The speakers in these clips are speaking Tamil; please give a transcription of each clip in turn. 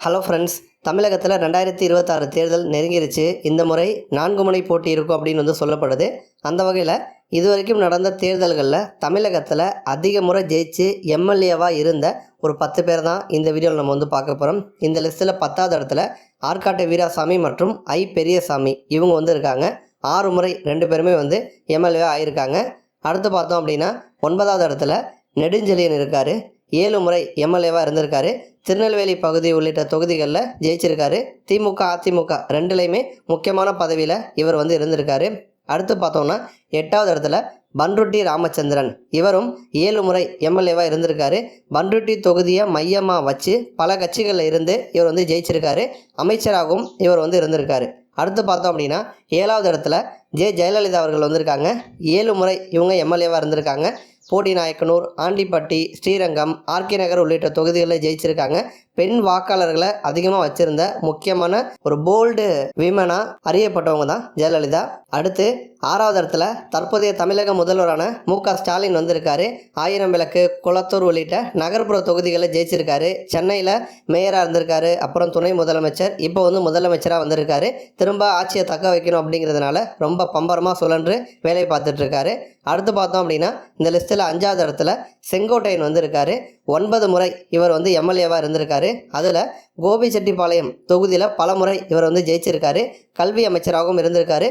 ஹலோ ஃப்ரெண்ட்ஸ், தமிழகத்தில் 2026 தேர்தல் நெருங்கிருச்சு. இந்த முறை 4 முனை போட்டி இருக்கும் அப்படின்னு சொல்லப்படுது. அந்த வகையில் இதுவரைக்கும் நடந்த தேர்தல்களில் தமிழகத்தில் அதிக முறை ஜெயிச்சு எம்எல்ஏவாக இருந்த ஒரு 10 பேர் தான் இந்த வீடியோவில் நம்ம பார்க்க போகிறோம். இந்த லிஸ்ட்டில் 10வது இடத்துல ஆற்காட்டு வீராசாமி மற்றும் ஐ பெரியசாமி இவங்க இருக்காங்க. 6 முறை 2 பேருமே எம்எல்ஏ ஆகியிருக்காங்க. அடுத்து பார்த்தோம் அப்படின்னா 9வது இடத்துல நெடுஞ்செழியன் இருக்கார். 7 முறை எம்எல்ஏவாக இருந்திருக்காரு. திருநெல்வேலி பகுதி உள்ளிட்ட தொகுதிகளில் ஜெயிச்சிருக்காரு. திமுக அதிமுக ரெண்டுலேயுமே முக்கியமான பதவியில் இவர் இருந்திருக்காரு. அடுத்து பார்த்தோம்னா 8வது இடத்துல பண்ருட்டி ராமச்சந்திரன், இவரும் 7 முறை எம்எல்ஏவாக இருந்திருக்காரு. பண்ருட்டி தொகுதியை மையமாக வச்சு பல கட்சிகளில் இருந்து இவர் ஜெயிச்சிருக்காரு. அமைச்சராகவும் இவர் இருந்திருக்காரு. அடுத்து பார்த்தோம் அப்படின்னா 7வது இடத்துல ஜெயலலிதா அவர்கள் வந்திருக்காங்க. 7 முறை இவங்க எம்எல்ஏவாக இருந்திருக்காங்க. போடிநாயக்கனூர், ஆண்டிப்பட்டி, ஸ்ரீரங்கம், ஆர்கே நகர் உள்ளிட்ட தொகுதிகளில் ஜெயிச்சிருக்காங்க. பெண் வாக்காளர்களை அதிகமாக வச்சிருந்த முக்கியமான ஒரு போல்டு விமனாக அறியப்பட்டவங்க தான் ஜெயலலிதா. அடுத்து 6வது இடத்துல தற்போதைய தமிழக முதல்வரான மு.க. ஸ்டாலின் வந்திருக்காரு. ஆயிரம் விளக்கு, குளத்தூர் உள்ளிட்ட நகர்ப்புற தொகுதிகளில் ஜெயிச்சிருக்காரு. சென்னையில் மேயராக இருந்திருக்காரு. அப்புறம் துணை முதலமைச்சர், இப்போ முதலமைச்சராக வந்திருக்காரு. திரும்ப ஆட்சியை தக்க வைக்கணும் அப்படிங்கிறதுனால ரொம்ப பம்பரமாக சுழன்று வேலை பார்த்துட்ருக்காரு. அடுத்து பார்த்தோம் அப்படின்னா இந்த லிஸ்ட்டில் 5வது இடத்துல செங்கோட்டையன் வந்திருக்காரு. 9 முறை இவர் எம்எல்ஏவாக இருந்திருக்காரு. அதில் கோபிச்செட்டிப்பாளையம் தொகுதியில் பல முறை இவர் ஜெயிச்சிருக்காரு. கல்வி அமைச்சராகவும் இருந்திருக்காரு.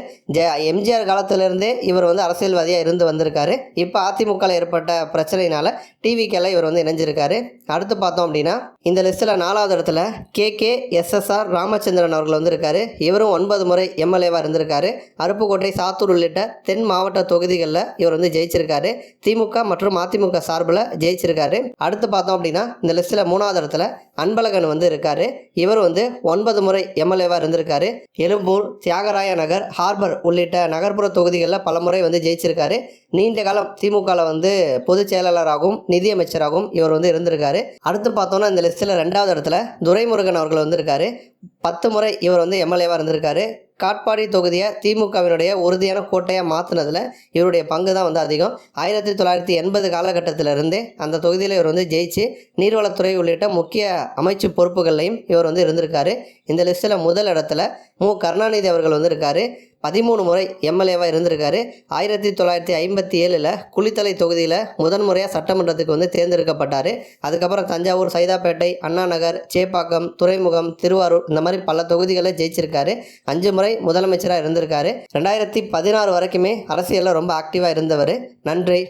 எம்ஜிஆர் காலத்திலிருந்தே இவர் அரசியல்வாதியாக இருந்து வந்திருக்காரு. இப்போ அதிமுகவில் ஏற்பட்ட பிரச்சனையினால் டிவிக்கெல்லாம் இவர் இணைஞ்சிருக்காரு. அடுத்து பார்த்தோம் அப்படின்னா இந்த லிஸ்ட்டில் 4வது இடத்துல KKSSR ராமச்சந்திரன் அவர்கள் வந்திருக்காரு. இவரும் 9 முறை எம்எல்ஏவாக இருந்திருக்காரு. அருப்புக்கோட்டை, சாத்தூர் உள்ளிட்ட தென் மாவட்ட தொகுதிகளில் இவர் ஜெயிச்சிருக்காரு. திமுக மற்றும் அதிமுக சார்பில் ஜெயிச்சிருக்காரு. அடுத்து பார்த்தோம் அப்படின்னா இந்த லிஸ்ட்டில் 3வது இடத்துல அன்பழகன் இருக்காரு. இவர் 9 முறை எம்எல்ஏவாக இருந்திருக்காரு. எழும்பூர், தியாகராய நகர், ஹார்பர் உள்ளிட்ட நகர்ப்புற தொகுதிகளில் பல முறை ஜெயிச்சிருக்காரு. நீண்ட காலம் திமுகவில் பொதுச் செயலாளராகவும் நிதியமைச்சராகவும் இவர் இருந்திருக்காரு. அடுத்து பார்த்தோன்னா இந்த லிஸ்ட்டில் 2வது இடத்துல துரைமுருகன் அவர்கள் வந்திருக்காரு. 10 முறை இவர் எம்எல்ஏவாக இருந்திருக்காரு. காட்பாடி தொகுதியை திமுகவினுடைய உறுதியான கோட்டையாக மாற்றினதில் இவருடைய பங்கு தான் அதிகம். 1980 காலகட்டத்திலிருந்தே அந்த தொகுதியில் இவர் ஜெயிச்சு நீர்வளத்துறை உள்ளிட்ட முக்கிய அமைச்சு பொறுப்புகள்லையும் இவர் இருந்திருக்காரு. இந்த லிஸ்ட்டில் முதல் இடத்துல மு. கருணாநிதி அவர்கள் இருக்காரு. 13 முறை எம்எல்ஏவாக இருந்திருக்காரு. 1957 குளித்தலை தொகுதியில் முதன்முறையாக சட்டமன்றத்துக்கு தேர்ந்தெடுக்கப்பட்டார். அதுக்கப்புறம் தஞ்சாவூர், சைதாப்பேட்டை, அண்ணா நகர், சேப்பாக்கம், துறைமுகம், திருவாரூர் இந்த மாதிரி பல தொகுதிகளில் ஜெயிச்சிருக்காரு. 5 முறை முதலமைச்சராக இருந்திருக்காரு. 2016 வரைக்குமே அரசியலில் ரொம்ப ஆக்டிவாக இருந்தவர். நன்றி.